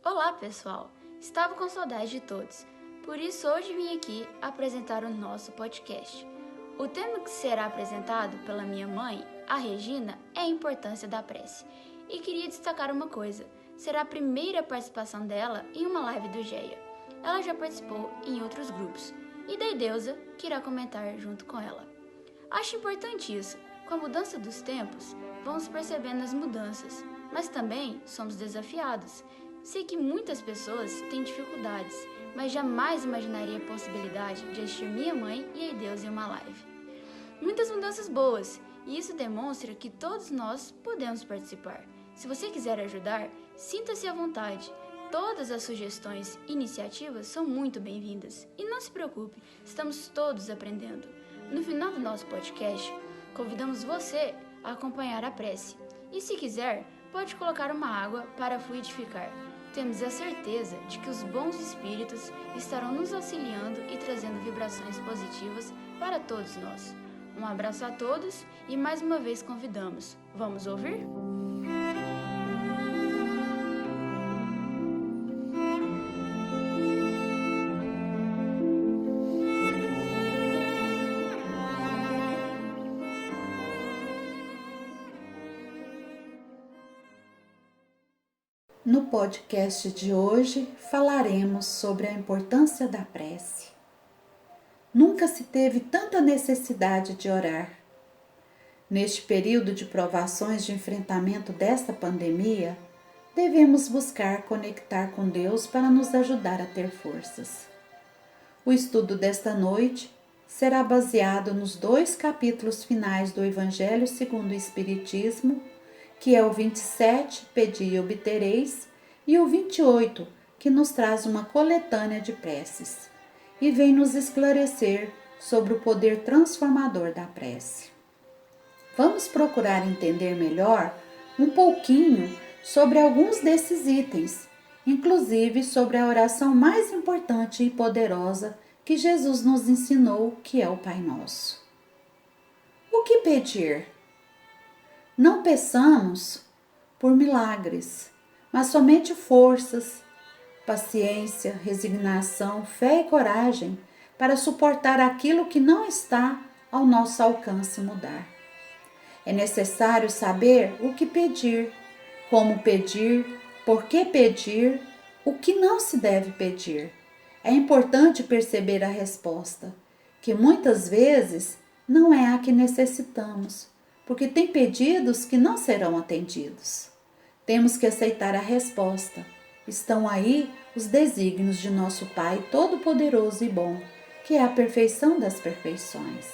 Olá, pessoal! Estava com saudade de todos, por isso hoje vim aqui apresentar o nosso podcast. O tema que será apresentado pela minha mãe, a Regina, é a importância da prece. E queria destacar uma coisa, será a primeira participação dela em uma live do GEA. Ela já participou em outros grupos, e da Ideusa, que irá comentar junto com ela. Acho importante isso, com a mudança dos tempos, vamos percebendo as mudanças, mas também somos desafiados. Sei que muitas pessoas têm dificuldades, mas jamais imaginaria a possibilidade de assistir minha mãe e a Deus em uma live. Muitas mudanças boas, e isso demonstra que todos nós podemos participar. Se você quiser ajudar, sinta-se à vontade. Todas as sugestões e iniciativas são muito bem-vindas. E não se preocupe, estamos todos aprendendo. No final do nosso podcast, convidamos você a acompanhar a prece. E se quiser, pode colocar uma água para fluidificar. Temos a certeza de que os bons espíritos estarão nos auxiliando e trazendo vibrações positivas para todos nós. Um abraço a todos e mais uma vez convidamos. Vamos ouvir? No podcast de hoje falaremos sobre a importância da prece. Nunca se teve tanta necessidade de orar. Neste período de provações de enfrentamento desta pandemia, devemos buscar conectar com Deus para nos ajudar a ter forças. O estudo desta noite será baseado nos 2 capítulos finais do Evangelho segundo o Espiritismo, que é o 27, Pedi e obtereis, e o 28, que nos traz uma coletânea de preces, e vem nos esclarecer sobre o poder transformador da prece. Vamos procurar entender melhor um pouquinho sobre alguns desses itens, inclusive sobre a oração mais importante e poderosa que Jesus nos ensinou, que é o Pai Nosso. O que pedir? Não peçamos por milagres, mas somente forças, paciência, resignação, fé e coragem para suportar aquilo que não está ao nosso alcance mudar. É necessário saber o que pedir, como pedir, por que pedir, o que não se deve pedir. É importante perceber a resposta, que muitas vezes não é a que necessitamos, porque tem pedidos que não serão atendidos. Temos que aceitar a resposta. Estão aí os desígnios de nosso Pai Todo-Poderoso e Bom, que é a perfeição das perfeições.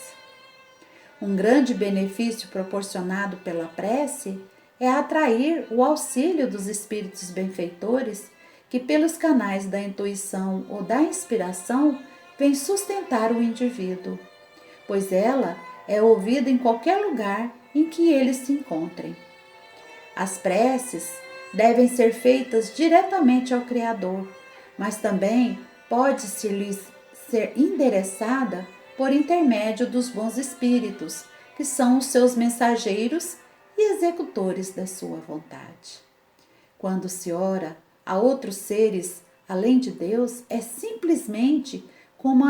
Um grande benefício proporcionado pela prece é atrair o auxílio dos espíritos benfeitores que, pelos canais da intuição ou da inspiração, vêm sustentar o indivíduo, pois ela é ouvida em qualquer lugar em que eles se encontrem. As preces devem ser feitas diretamente ao Criador, mas também pode-se lhes ser endereçada por intermédio dos bons espíritos, que são os seus mensageiros e executores da sua vontade. Quando se ora a outros seres além de Deus, é simplesmente como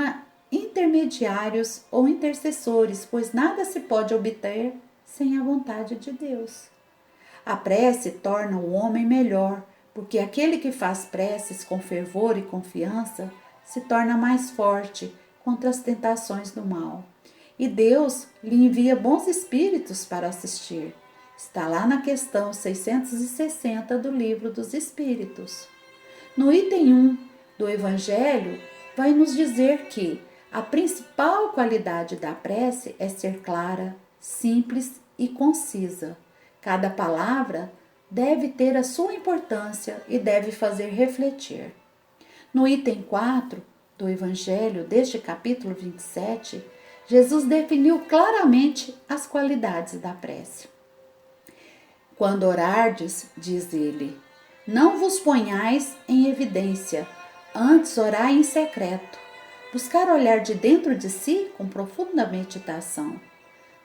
intermediários ou intercessores, pois nada se pode obter sem a vontade de Deus. A prece torna o homem melhor, porque aquele que faz preces com fervor e confiança se torna mais forte contra as tentações do mal. E Deus lhe envia bons espíritos para assistir. Está lá na questão 660 do Livro dos Espíritos. No item 1 do Evangelho, vai nos dizer que a principal qualidade da prece é ser clara, simples e concisa. Cada palavra deve ter a sua importância e deve fazer refletir. No item 4 do Evangelho deste capítulo 27, Jesus definiu claramente as qualidades da prece. Quando orardes, diz ele, não vos ponhais em evidência, antes orai em secreto. Buscar olhar de dentro de si com profunda meditação.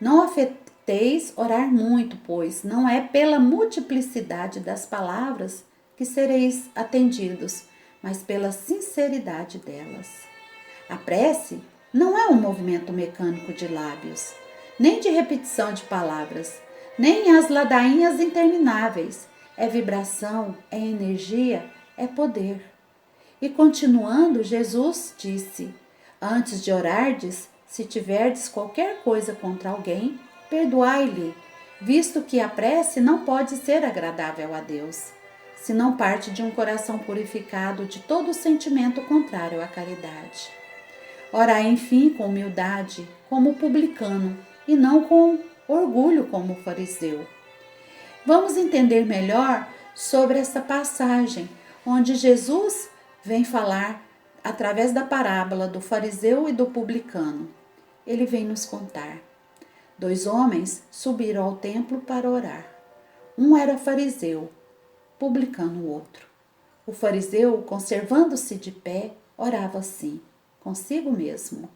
Não afeteis orar muito, pois não é pela multiplicidade das palavras que sereis atendidos, mas pela sinceridade delas. A prece não é um movimento mecânico de lábios, nem de repetição de palavras, nem as ladainhas intermináveis. É vibração, é energia, é poder. E continuando, Jesus disse: Antes de orardes, se tiverdes qualquer coisa contra alguém, perdoai-lhe, visto que a prece não pode ser agradável a Deus, se não parte de um coração purificado de todo sentimento contrário à caridade. Orai, enfim, com humildade, como o publicano, e não com orgulho, como o fariseu. Vamos entender melhor sobre essa passagem, onde Jesus vem falar através da parábola do fariseu e do publicano. Ele vem nos contar. 2 homens subiram ao templo para orar. Um era fariseu, publicano o outro. O fariseu, conservando-se de pé, orava assim, consigo mesmo: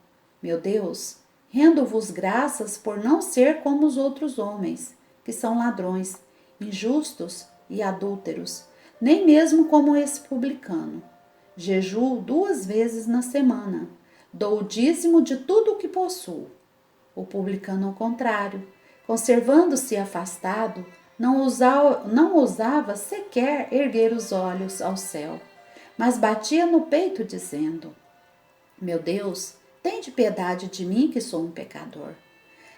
Meu Deus, rendo-vos graças por não ser como os outros homens, que são ladrões, injustos e adúlteros, nem mesmo como esse publicano. Jejuo 2 vezes na semana, dou o dízimo de tudo o que possuo. O publicano, ao contrário, conservando-se afastado, não ousava sequer erguer os olhos ao céu, mas batia no peito dizendo: Meu Deus, tende piedade de mim, que sou um pecador.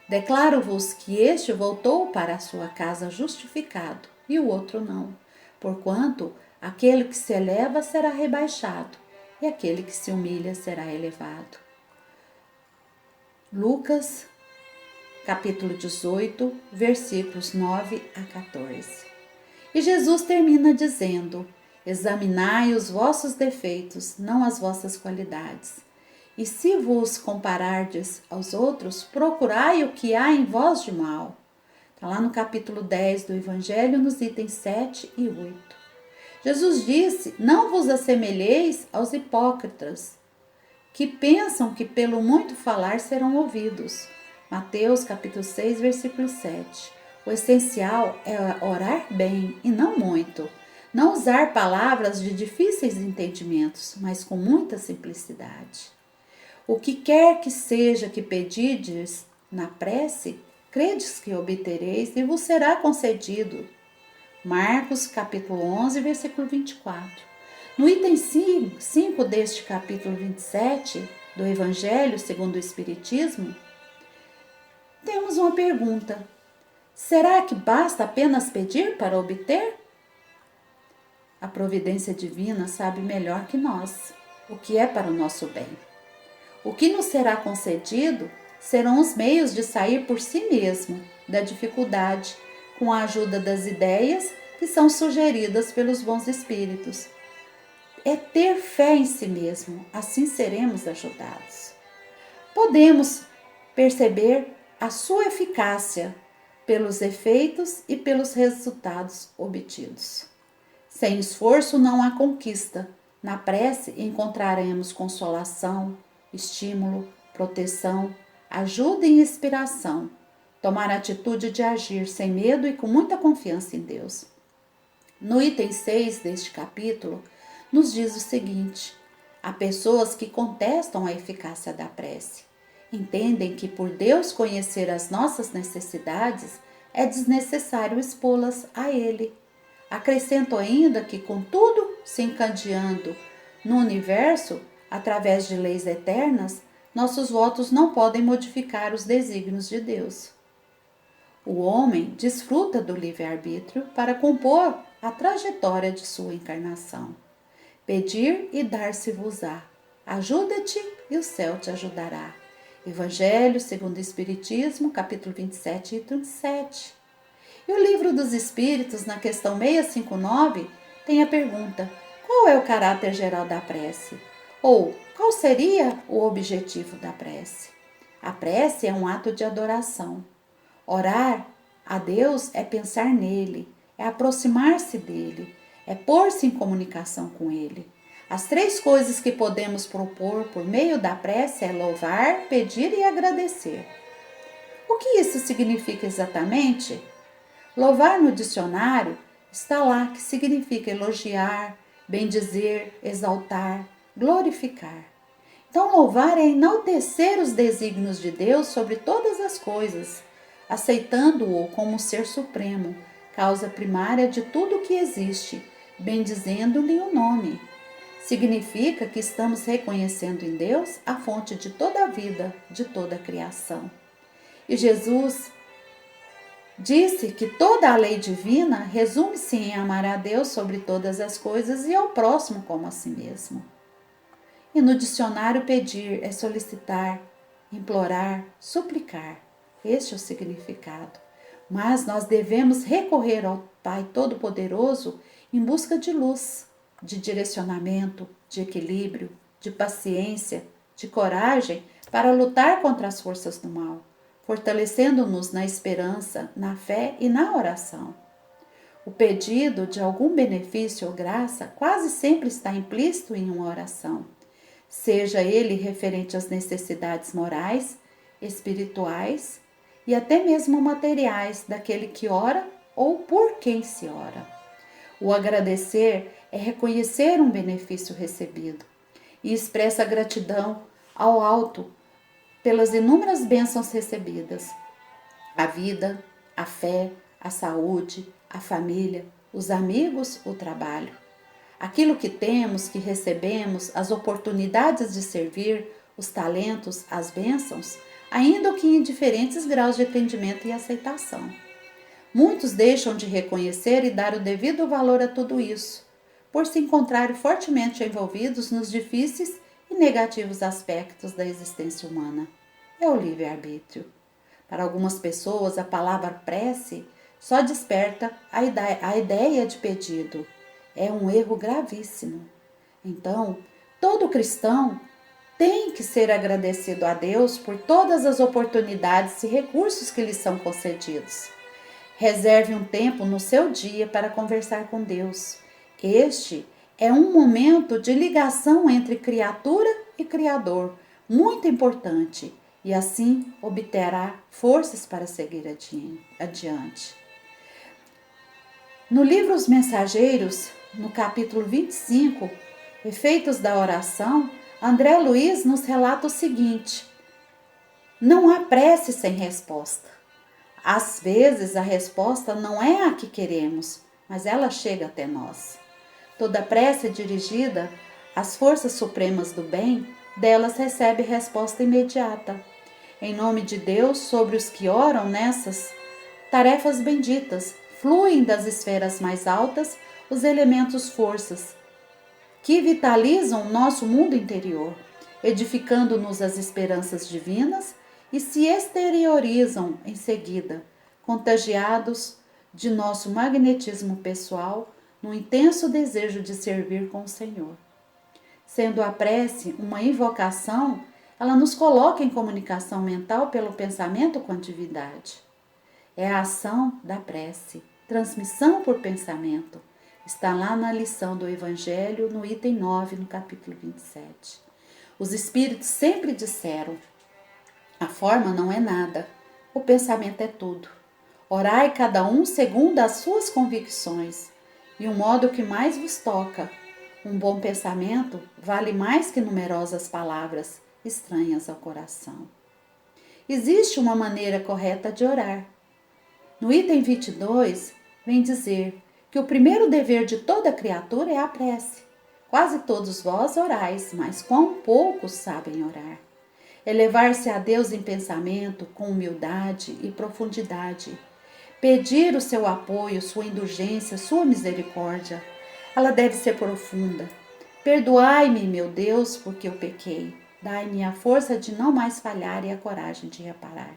Declaro-vos que este voltou para a sua casa justificado, e o outro não, porquanto aquele que se eleva será rebaixado, e aquele que se humilha será elevado. Lucas, capítulo 18, versículos 9 a 14. E Jesus termina dizendo: Examinai os vossos defeitos, não as vossas qualidades. E se vos comparardes aos outros, procurai o que há em vós de mal. Está lá no capítulo 10 do Evangelho, nos itens 7 e 8. Jesus disse: Não vos assemelheis aos hipócritas, que pensam que pelo muito falar serão ouvidos. Mateus capítulo 6, versículo 7. O essencial é orar bem e não muito. Não usar palavras de difíceis entendimentos, mas com muita simplicidade. O que quer que seja que pedides na prece, credes que obtereis e vos será concedido. Marcos capítulo 11, versículo 24. No item 5 deste capítulo 27 do Evangelho segundo o Espiritismo, temos uma pergunta: será que basta apenas pedir para obter? A providência divina sabe melhor que nós o que é para o nosso bem. O que nos será concedido serão os meios de sair por si mesmo da dificuldade, com a ajuda das ideias que são sugeridas pelos bons espíritos. É ter fé em si mesmo, assim seremos ajudados. Podemos perceber a sua eficácia pelos efeitos e pelos resultados obtidos. Sem esforço não há conquista. Na prece encontraremos consolação, estímulo, proteção, ajuda e inspiração. Tomar a atitude de agir sem medo e com muita confiança em Deus. No item 6 deste capítulo, nos diz o seguinte: há pessoas que contestam a eficácia da prece. Entendem que por Deus conhecer as nossas necessidades, é desnecessário expô-las a Ele. Acrescento ainda que, contudo, se encadeando no universo, através de leis eternas, nossos votos não podem modificar os desígnios de Deus. O homem desfruta do livre-arbítrio para compor a trajetória de sua encarnação. Pedir e dar-se-vos-á. Ajuda-te e o céu te ajudará. Evangelho segundo o Espiritismo, capítulo 27 e 37. E o Livro dos Espíritos, na questão 659, tem a pergunta: qual é o caráter geral da prece? Ou, qual seria o objetivo da prece? A prece é um ato de adoração. Orar a Deus é pensar nele, é aproximar-se dele, é pôr-se em comunicação com ele. As 3 coisas que podemos propor por meio da prece é louvar, pedir e agradecer. O que isso significa exatamente? Louvar no dicionário está lá, que significa elogiar, bendizer, exaltar, glorificar. Então, louvar é enaltecer os desígnios de Deus sobre todas as coisas, aceitando-o como ser supremo, causa primária de tudo o que existe, bendizendo-lhe o nome. Significa que estamos reconhecendo em Deus a fonte de toda a vida, de toda a criação. E Jesus disse que toda a lei divina resume-se em amar a Deus sobre todas as coisas e ao próximo como a si mesmo. E no dicionário, pedir é solicitar, implorar, suplicar. Este é o significado. Mas nós devemos recorrer ao Pai Todo-Poderoso em busca de luz, de direcionamento, de equilíbrio, de paciência, de coragem para lutar contra as forças do mal, fortalecendo-nos na esperança, na fé e na oração. O pedido de algum benefício ou graça quase sempre está implícito em uma oração, seja ele referente às necessidades morais, espirituais e até mesmo materiais daquele que ora ou por quem se ora. O agradecer é reconhecer um benefício recebido e expressa gratidão ao alto pelas inúmeras bênçãos recebidas: a vida, a fé, a saúde, a família, os amigos, o trabalho. Aquilo que temos, que recebemos, as oportunidades de servir, os talentos, as bênçãos, ainda que em diferentes graus de entendimento e aceitação. Muitos deixam de reconhecer e dar o devido valor a tudo isso, por se encontrarem fortemente envolvidos nos difíceis e negativos aspectos da existência humana. É o livre-arbítrio. Para algumas pessoas, a palavra prece só desperta a ideia de pedido. É um erro gravíssimo. Então, todo cristão tem que ser agradecido a Deus por todas as oportunidades e recursos que lhe são concedidos. Reserve um tempo no seu dia para conversar com Deus. Este é um momento de ligação entre criatura e Criador, muito importante, e assim obterá forças para seguir adiante. No livro Os Mensageiros, no capítulo 25, Efeitos da Oração, André Luiz nos relata o seguinte: não há prece sem resposta. Às vezes a resposta não é a que queremos, mas ela chega até nós. Toda prece dirigida às forças supremas do bem, delas recebe resposta imediata. Em nome de Deus, sobre os que oram nessas tarefas benditas, fluem das esferas mais altas os elementos forças, que vitalizam nosso mundo interior, edificando-nos as esperanças divinas e se exteriorizam em seguida, contagiados de nosso magnetismo pessoal, no intenso desejo de servir com o Senhor. Sendo a prece uma invocação, ela nos coloca em comunicação mental pelo pensamento com a divindade. É a ação da prece, transmissão por pensamento. Está lá na lição do Evangelho, no item 9, no capítulo 27. Os Espíritos sempre disseram: a forma não é nada, o pensamento é tudo. Orai cada um segundo as suas convicções e o modo que mais vos toca. Um bom pensamento vale mais que numerosas palavras estranhas ao coração. Existe uma maneira correta de orar. No item 22, vem dizer que o primeiro dever de toda criatura é a prece. Quase todos vós orais, mas quão poucos sabem orar. Elevar-se a Deus em pensamento, com humildade e profundidade. Pedir o seu apoio, sua indulgência, sua misericórdia. Ela deve ser profunda. Perdoai-me, meu Deus, porque eu pequei. Dai-me a força de não mais falhar e a coragem de reparar.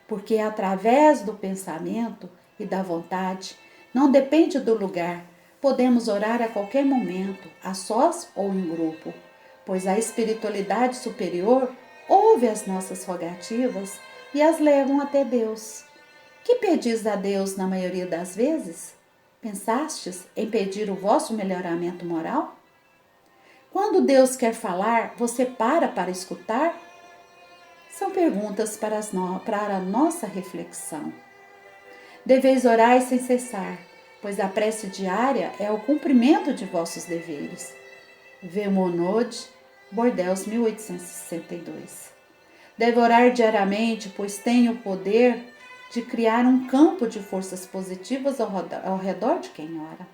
Porque através do pensamento e da vontade, não depende do lugar, podemos orar a qualquer momento, a sós ou em grupo, pois a espiritualidade superior ouve as nossas rogativas e as levam até Deus. Que pedis a Deus na maioria das vezes? Pensastes em pedir o vosso melhoramento moral? Quando Deus quer falar, você para escutar? São perguntas para a nossa reflexão. Deveis orar sem cessar, pois a prece diária é o cumprimento de vossos deveres. Vemonod, Bordeaux, 1862. Deve orar diariamente, pois tem o poder de criar um campo de forças positivas ao redor de quem ora.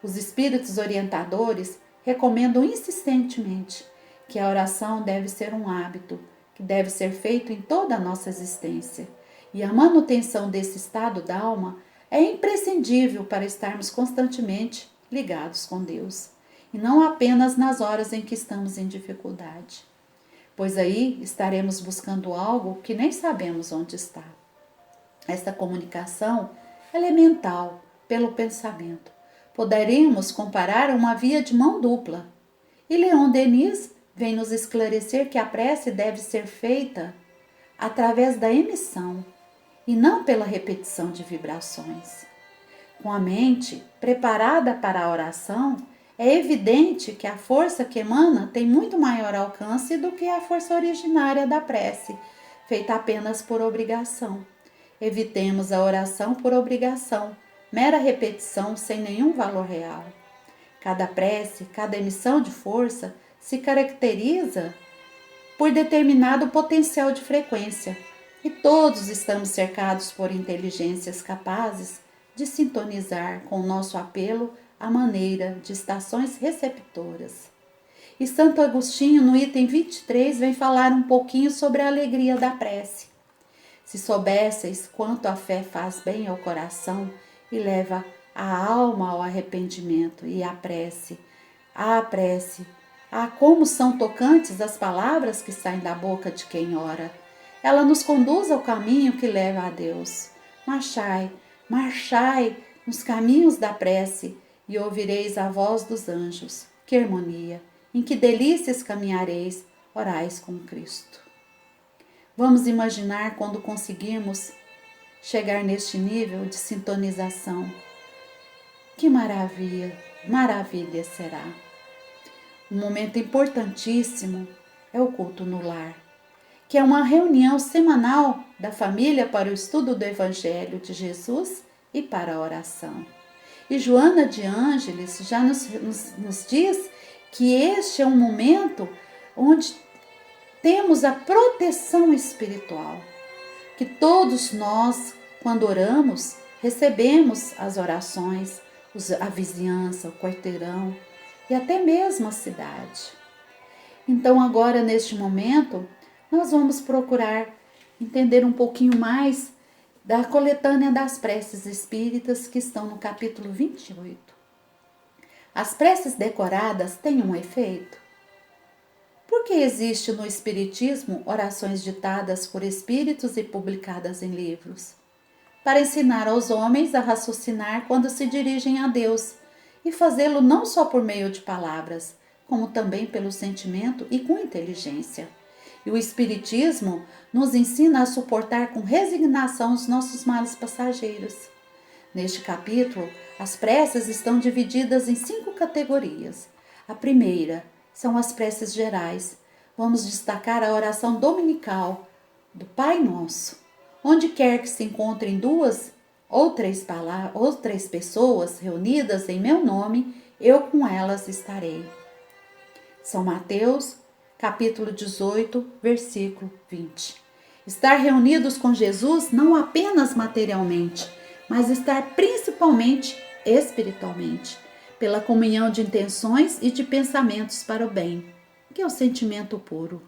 Os espíritos orientadores recomendam insistentemente que a oração deve ser um hábito, que deve ser feito em toda a nossa existência, e a manutenção desse estado da alma é imprescindível para estarmos constantemente ligados com Deus, e não apenas nas horas em que estamos em dificuldade, pois aí estaremos buscando algo que nem sabemos onde está. Esta comunicação é elemental pelo pensamento. Poderíamos comparar uma via de mão dupla. E Leon Denis vem nos esclarecer que a prece deve ser feita através da emissão e não pela repetição de vibrações. Com a mente preparada para a oração, é evidente que a força que emana tem muito maior alcance do que a força originária da prece, feita apenas por obrigação. Evitemos a oração por obrigação, mera repetição sem nenhum valor real. Cada prece, cada emissão de força se caracteriza por determinado potencial de frequência, e todos estamos cercados por inteligências capazes de sintonizar com o nosso apelo à maneira de estações receptoras. E Santo Agostinho, no item 23, vem falar um pouquinho sobre a alegria da prece. Se soubesseis quanto a fé faz bem ao coração e leva a alma ao arrependimento, e a prece, como são tocantes as palavras que saem da boca de quem ora. Ela nos conduz ao caminho que leva a Deus. Marchai, marchai nos caminhos da prece, e ouvireis a voz dos anjos. Que harmonia! Em que delícias caminhareis, orais com Cristo. Vamos imaginar quando conseguirmos chegar neste nível de sintonização. Que maravilha será! Um momento importantíssimo é o culto no lar, que é uma reunião semanal da família para o estudo do Evangelho de Jesus e para a oração. E Joana de Ângeles já nos diz que este é um momento onde temos a proteção espiritual, que todos nós, quando oramos, recebemos as orações, a vizinhança, o quarteirão e até mesmo a cidade. Então agora, neste momento, nós vamos procurar entender um pouquinho mais da coletânea das preces espíritas que estão no capítulo 28. As preces decoradas têm um efeito? Por que existe no Espiritismo orações ditadas por espíritos e publicadas em livros? Para ensinar aos homens a raciocinar quando se dirigem a Deus, e fazê-lo não só por meio de palavras, como também pelo sentimento e com inteligência. E o Espiritismo nos ensina a suportar com resignação os nossos males passageiros. Neste capítulo, as preces estão divididas em 5 categorias. A primeira são as preces gerais. Vamos destacar a oração dominical do Pai Nosso. Onde quer que se encontrem 2 ou 3 pessoas reunidas em meu nome, eu com elas estarei. São Mateus, capítulo 18, versículo 20. Estar reunidos com Jesus não apenas materialmente, mas estar principalmente espiritualmente, pela comunhão de intenções e de pensamentos para o bem, que é o sentimento puro.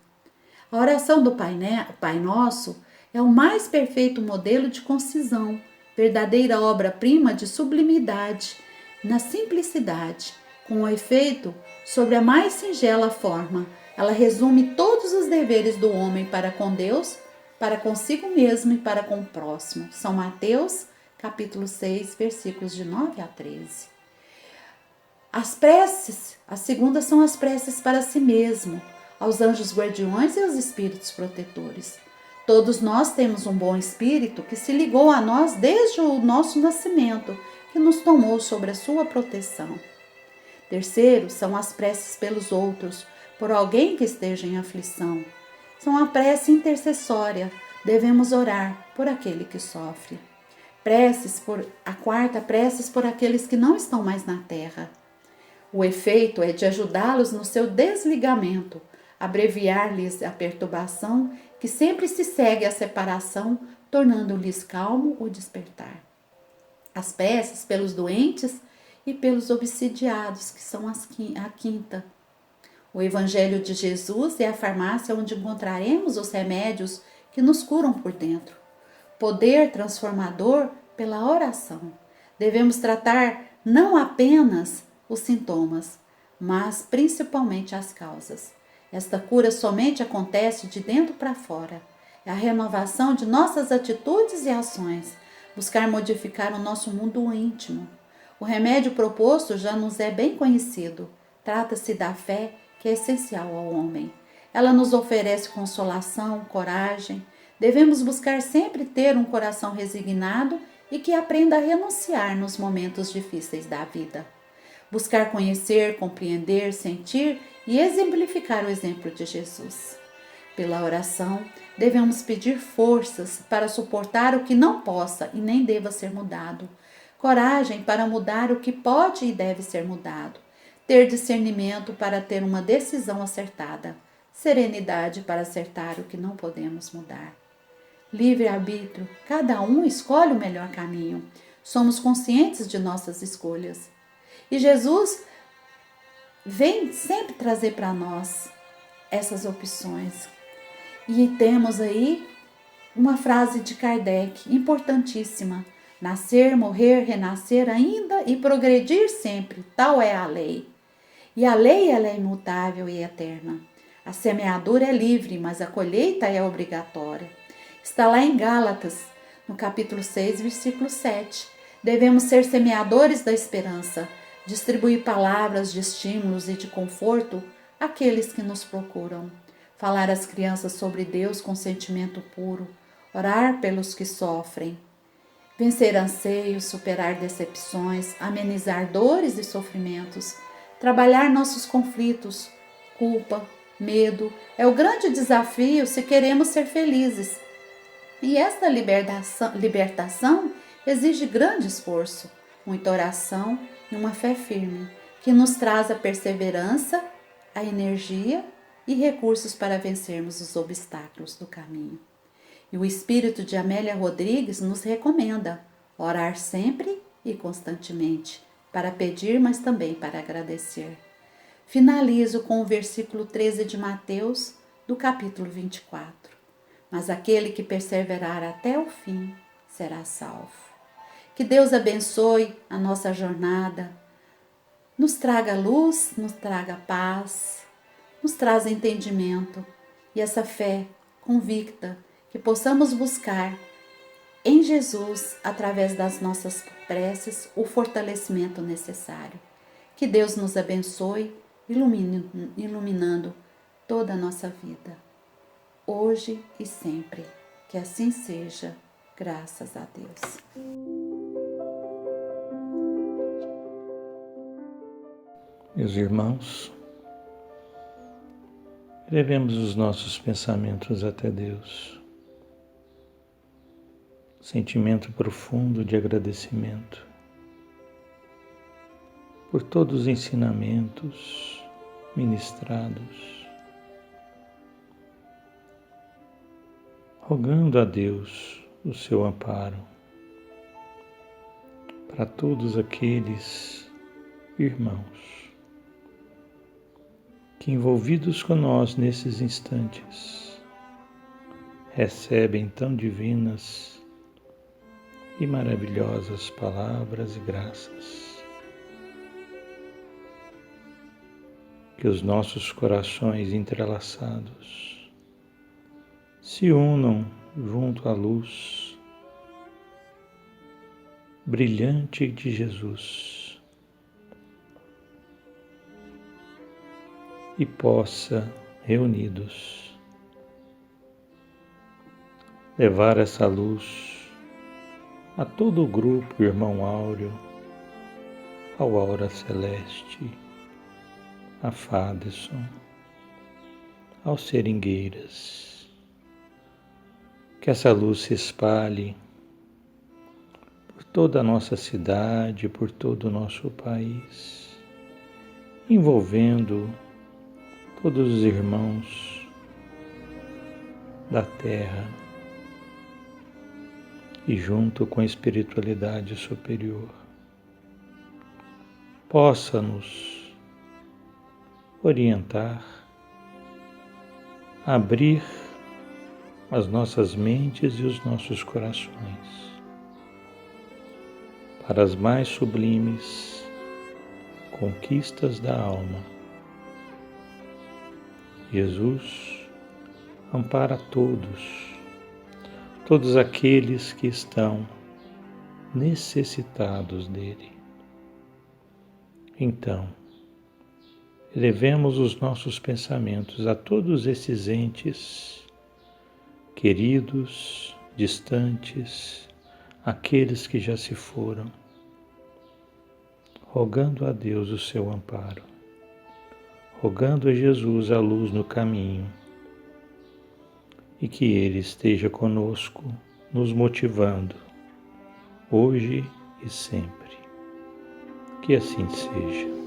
A oração do Pai Nosso é o mais perfeito modelo de concisão, verdadeira obra-prima de sublimidade, na simplicidade, com o efeito sobre a mais singela forma. Ela resume todos os deveres do homem para com Deus, para consigo mesmo e para com o próximo. São Mateus, capítulo 6, versículos de 9 a 13. As preces, a segunda são as preces para si mesmo, aos anjos guardiões e aos espíritos protetores. Todos nós temos um bom espírito que se ligou a nós desde o nosso nascimento, que nos tomou sobre a sua proteção. Terceiro, são as preces pelos outros, por alguém que esteja em aflição. São a prece intercessória, devemos orar por aquele que sofre. preces por aqueles que não estão mais na terra. O efeito é de ajudá-los no seu desligamento, abreviar-lhes a perturbação que sempre se segue à separação, tornando-lhes calmo o despertar. As preces pelos doentes e pelos obsidiados, que são a quinta. O Evangelho de Jesus é a farmácia onde encontraremos os remédios que nos curam por dentro. Poder transformador pela oração. Devemos tratar não apenas os sintomas, mas principalmente as causas. Esta cura somente acontece de dentro para fora. É a renovação de nossas atitudes e ações, buscar modificar o nosso mundo íntimo. O remédio proposto já nos é bem conhecido. Trata-se da fé, que é essencial ao homem. Ela nos oferece consolação, coragem. Devemos buscar sempre ter um coração resignado e que aprenda a renunciar nos momentos difíceis da vida. Buscar conhecer, compreender, sentir e exemplificar o exemplo de Jesus. Pela oração, devemos pedir forças para suportar o que não possa e nem deva ser mudado, coragem para mudar o que pode e deve ser mudado, ter discernimento para ter uma decisão acertada, serenidade para acertar o que não podemos mudar. Livre-arbítrio, cada um escolhe o melhor caminho. Somos conscientes de nossas escolhas. E Jesus vem sempre trazer para nós essas opções. E temos aí uma frase de Kardec, importantíssima. Nascer, morrer, renascer ainda e progredir sempre, tal é a lei. E a lei ela é imutável e eterna. A semeadura é livre, mas a colheita é obrigatória. Está lá em Gálatas, no capítulo 6, versículo 7. Devemos ser semeadores da esperança, distribuir palavras de estímulos e de conforto àqueles que nos procuram. Falar às crianças sobre Deus com sentimento puro, orar pelos que sofrem. Vencer anseios, superar decepções, amenizar dores e sofrimentos, trabalhar nossos conflitos, culpa, medo, é o grande desafio se queremos ser felizes. E esta libertação exige grande esforço, muita oração e uma fé firme, que nos traz a perseverança, a energia e recursos para vencermos os obstáculos do caminho. E o espírito de Amélia Rodrigues nos recomenda orar sempre e constantemente, para pedir, mas também para agradecer. Finalizo com o versículo 13 de Mateus, do capítulo 24. Mas aquele que perseverar até o fim será salvo. Que Deus abençoe a nossa jornada, nos traga luz, nos traga paz, nos traz entendimento e essa fé convicta que possamos buscar em Jesus, através das nossas preces, o fortalecimento necessário. Que Deus nos abençoe, iluminando toda a nossa vida, hoje e sempre. Que assim seja, graças a Deus. Meus irmãos, elevemos os nossos pensamentos até Deus. Sentimento profundo de agradecimento por todos os ensinamentos ministrados, rogando a Deus o seu amparo para todos aqueles irmãos que, envolvidos com nós nesses instantes, recebem tão divinas e maravilhosas palavras e graças. Que os nossos corações entrelaçados se unam junto à luz brilhante de Jesus e possa, reunidos, levar essa luz a todo o grupo Irmão Áureo, ao Aura Celeste, a Faderson, aos Seringueiras. Que essa luz se espalhe toda a nossa cidade, por todo o nosso país, envolvendo todos os irmãos da terra e junto com a espiritualidade superior. Possa-nos orientar, abrir as nossas mentes e os nossos corações para as mais sublimes conquistas da alma. Jesus ampara todos aqueles que estão necessitados dele. Então, elevemos os nossos pensamentos a todos esses entes queridos, distantes, aqueles que já se foram, rogando a Deus o seu amparo, rogando a Jesus a luz no caminho, e que Ele esteja conosco, nos motivando, hoje e sempre. Que assim seja.